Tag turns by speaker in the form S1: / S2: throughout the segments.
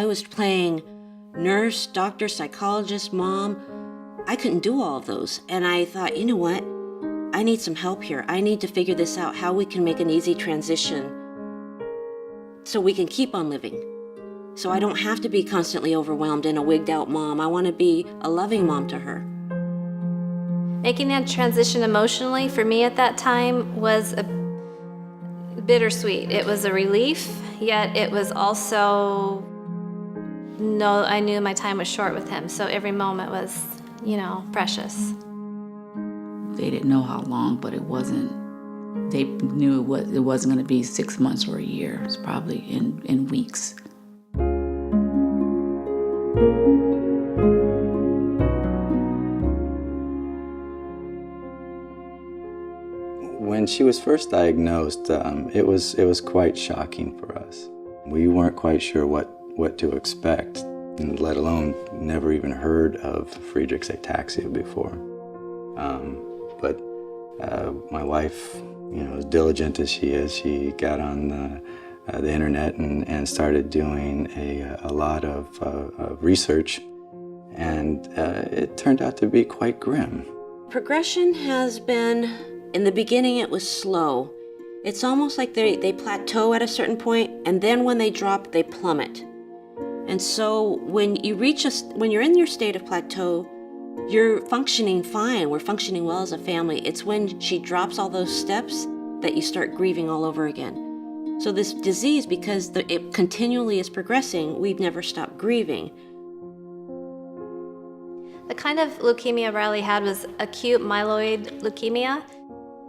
S1: was playing nurse, doctor, psychologist, mom. I couldn't do all of those. And I thought, you know what? I need some help here. I need to figure this out, how we can make an easy transition so we can keep on living. So I don't have to be constantly overwhelmed and a wigged out mom. I want to be a loving mom to her.
S2: Making that transition emotionally for me at that time was bittersweet. It was a relief, yet it was also, no, I knew my time was short with him, so every moment was, precious.
S3: They didn't know how long, but it wasn't, they knew it wasn't going to be 6 months or a year. It was probably in weeks.
S4: When she was first diagnosed, it was quite shocking for us. We weren't quite sure what to expect, let alone never even heard of Friedreich's ataxia before. But my wife, as diligent as she is, she got on the internet and started doing a lot of research, and it turned out to be quite grim.
S1: Progression has been, in the beginning it was slow. It's almost like they plateau at a certain point, and then when they drop, they plummet. And so when you're in your state of plateau, you're functioning fine. We're functioning well as a family. It's when she drops all those steps that you start grieving all over again. So this disease, because it continually is progressing, we've never stopped grieving.
S2: The kind of leukemia Riley had was acute myeloid leukemia.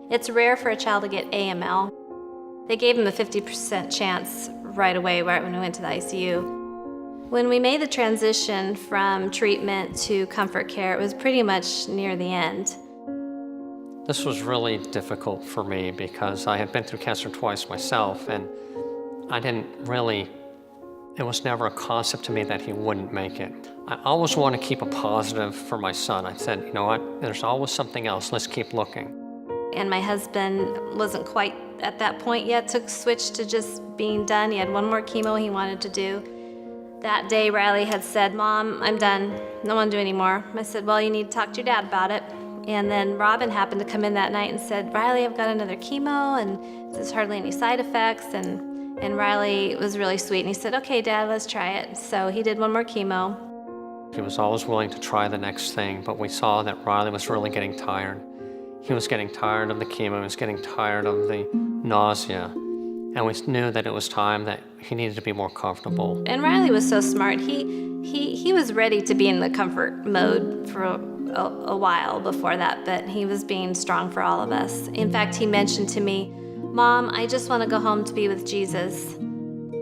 S2: It's rare for a child to get AML. They gave him a 50% chance right away, right when we went to the ICU. When we made the transition from treatment to comfort care, it was pretty much near the end.
S5: This was really difficult for me because I had been through cancer twice myself, and it was never a concept to me that he wouldn't make it. I always want to keep a positive for my son. I said, you know what, there's always something else, let's keep looking.
S2: And my husband wasn't quite at that point yet to switch to just being done. He had one more chemo he wanted to do. That day, Riley had said, Mom, I'm done. I don't want to do any more. I said, well, you need to talk to your dad about it. And then Robin happened to come in that night and said, Riley, I've got another chemo, and there's hardly any side effects. And Riley was really sweet, and he said, okay, Dad, let's try it. So he did one more chemo.
S5: He was always willing to try the next thing, but we saw that Riley was really getting tired. He was getting tired of the chemo, he was getting tired of the nausea. And we knew that it was time that he needed to be more comfortable.
S2: And Riley was so smart. He was ready to be in the comfort mode for a while before that, but he was being strong for all of us. In fact, he mentioned to me, Mom, I just want to go home to be with Jesus.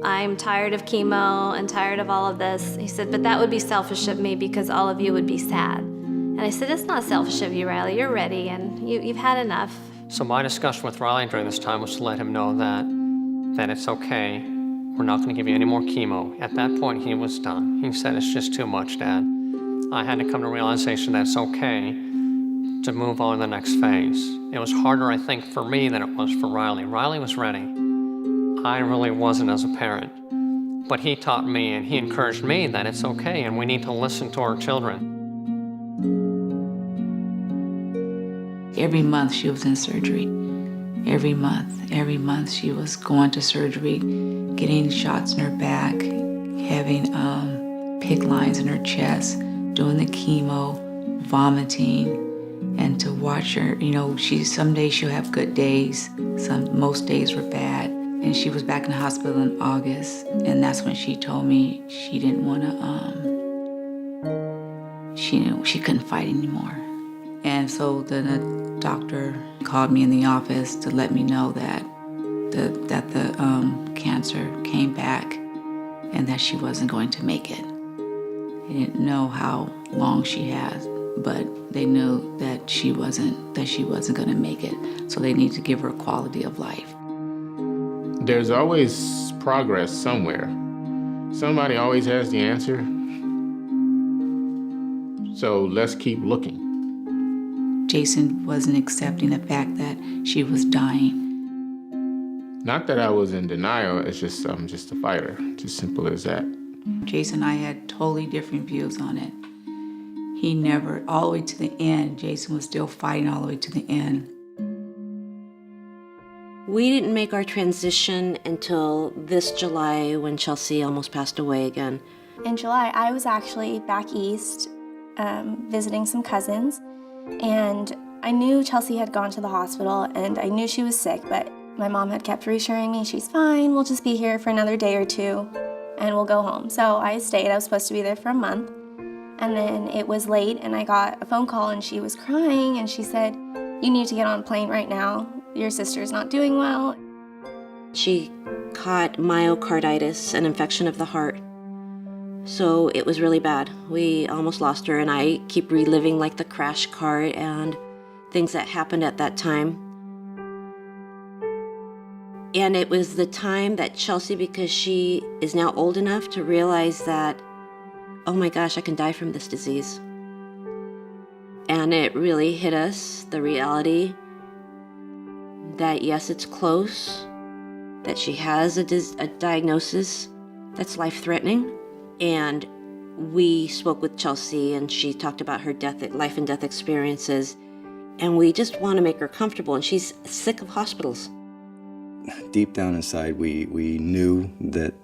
S2: I'm tired of chemo and tired of all of this. He said, but that would be selfish of me because all of you would be sad. And I said, it's not selfish of you, Riley. You're ready, and you've had enough.
S5: So my discussion with Riley during this time was to let him know that it's okay. We're not going to give you any more chemo. At that point, he was done. He said, it's just too much, Dad. I had to come to realization that it's okay to move on to the next phase. It was harder, I think, for me than it was for Riley. Riley was ready. I really wasn't as a parent. But he taught me and he encouraged me that it's okay and we need to listen to our children.
S3: Every month she was in surgery. Every month she was going to surgery, getting shots in her back, having PICC lines in her chest, doing the chemo, vomiting, and to watch her, some days she'll have good days, most days were bad. And she was back in the hospital in August, and that's when she told me she didn't want to, she couldn't fight anymore. And so then the doctor called me in the office to let me know that the cancer came back and that she wasn't going to make it. They didn't know how long she had, but they knew that she wasn't going to make it. So they needed to give her quality of life.
S6: There's always progress somewhere. Somebody always has the answer. So let's keep looking.
S3: Jason wasn't accepting the fact that she was dying.
S6: Not that I was in denial, it's just I'm just a fighter. It's as simple as that.
S3: Jason and I had totally different views on it. He never, all the way to the end, Jason was still fighting all the way to the end.
S1: We didn't make our transition until this July when Chelsea almost passed away again.
S7: In July, I was actually back east visiting some cousins, and I knew Chelsea had gone to the hospital, and I knew she was sick, but my mom had kept reassuring me, she's fine, we'll just be here for another day or two, and we'll go home. So I stayed. I was supposed to be there for a month, and then it was late, and I got a phone call, and she was crying, and she said, you need to get on a plane right now. Your sister's not doing well.
S1: She caught myocarditis, an infection of the heart. So it was really bad. We almost lost her, and I keep reliving like the crash cart and things that happened at that time. And it was the time that Chelsea, because she is now old enough to realize that, oh my gosh, I can die from this disease. And it really hit us, the reality that yes, it's close, that she has a diagnosis that's life-threatening. And we spoke with Chelsea, and she talked about her life and death experiences, and we just want to make her comfortable, and she's sick of hospitals.
S4: Deep down inside, we knew that,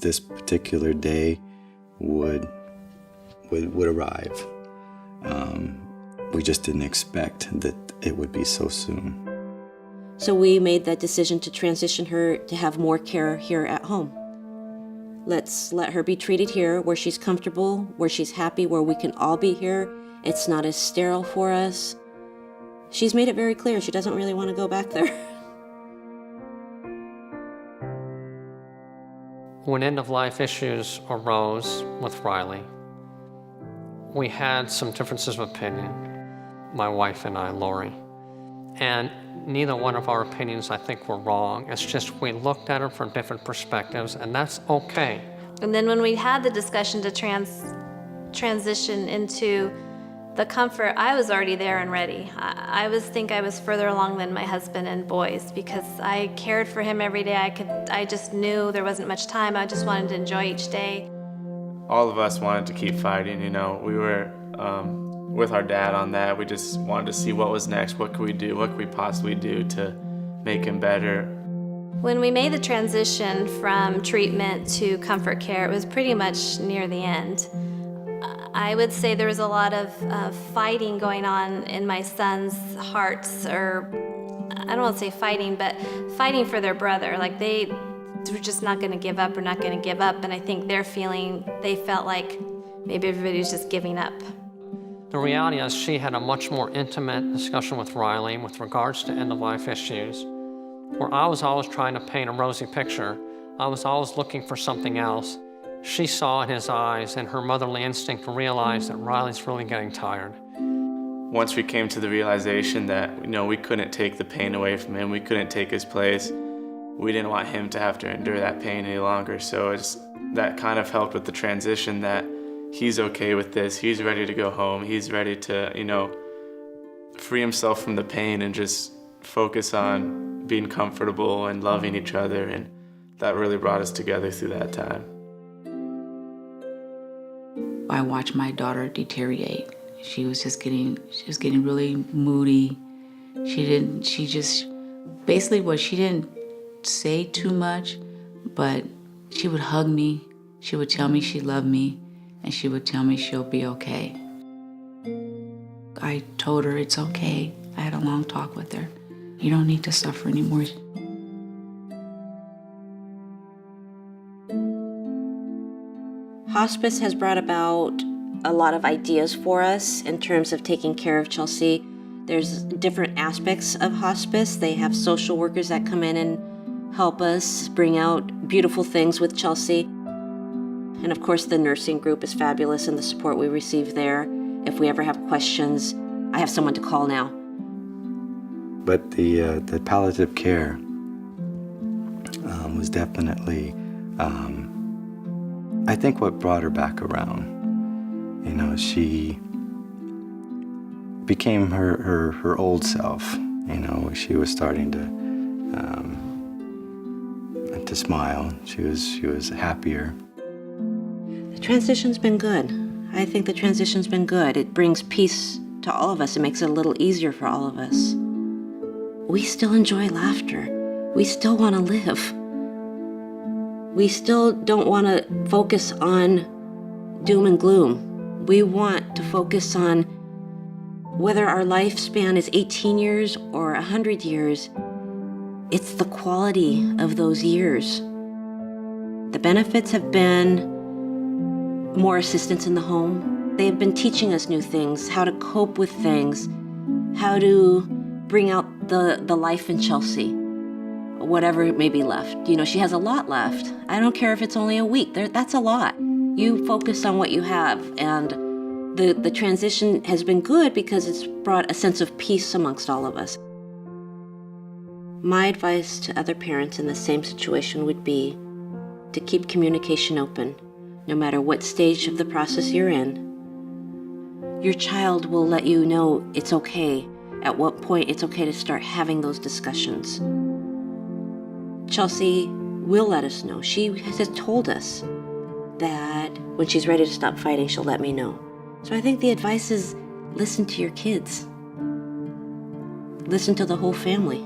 S4: this particular day would arrive. We just didn't expect that it would be so soon.
S1: So we made that decision to transition her to have more care here at home. Let's let her be treated here where she's comfortable, where she's happy, where we can all be here. It's not as sterile for us. She's made it very clear she doesn't really want to go back there.
S5: When end-of-life issues arose with Riley, we had some differences of opinion, my wife and I, Laurie. And neither one of our opinions, I think, were wrong. It's just we looked at her from different perspectives, and that's okay.
S2: And then when we had the discussion to transition into the comfort, I was already there and ready. I was further along than my husband and boys because I cared for him every day. I just knew there wasn't much time. I just wanted to enjoy each day.
S8: All of us wanted to keep fighting, We were with our dad on that. We just wanted to see what was next. What could we do? What could we possibly do to make him better?
S2: When we made the transition from treatment to comfort care, it was pretty much near the end. I would say there was a lot of fighting going on in my son's hearts, or I don't want to say fighting, but fighting for their brother. Like they were just not going to give up or not going to give up. And I think they felt like maybe everybody was just giving up.
S5: The reality is she had a much more intimate discussion with Riley with regards to end-of-life issues, where I was always trying to paint a rosy picture. I was always looking for something else. She saw in his eyes and her motherly instinct realized that Riley's really getting tired.
S8: Once we came to the realization that, we couldn't take the pain away from him, we couldn't take his place, we didn't want him to have to endure that pain any longer. So that kind of helped with the transition that he's okay with this, he's ready to go home, he's ready to, free himself from the pain and just focus on being comfortable and loving each other, and that really brought us together through that time.
S3: I watched my daughter deteriorate. She was getting really moody. She didn't say too much, but she would hug me, she would tell me she loved me, and she would tell me she'll be okay. I told her it's okay. I had a long talk with her. You don't need to suffer anymore.
S1: Hospice has brought about a lot of ideas for us in terms of taking care of Chelsea. There's different aspects of hospice. They have social workers that come in and help us bring out beautiful things with Chelsea. And of course, the nursing group is fabulous and the support we receive there. If we ever have questions, I have someone to call now.
S4: But the palliative care was definitely, I think, what brought her back around. She became her old self. She was starting to smile. She was happier.
S1: transition's been good. I think the transition's been good. It brings peace to all of us. It makes it a little easier for all of us. We still enjoy laughter. We still want to live. We still don't want to focus on doom and gloom. We want to focus on whether our lifespan is 18 years or 100 years. It's the quality of those years. The benefits have been more assistance in the home. They have been teaching us new things, how to cope with things, how to bring out the life in Chelsea, whatever may be left. You know, she has a lot left. I don't care if it's only a week. That's a lot. You focus on what you have, and the transition has been good because it's brought a sense of peace amongst all of us. My advice to other parents in the same situation would be to keep communication open, no matter what stage of the process you're in. Your child will let you know it's okay, at what point it's okay to start having those discussions. Chelsea will let us know. She has told us that when she's ready to stop fighting, she'll let me know. So I think the advice is listen to your kids. Listen to the whole family.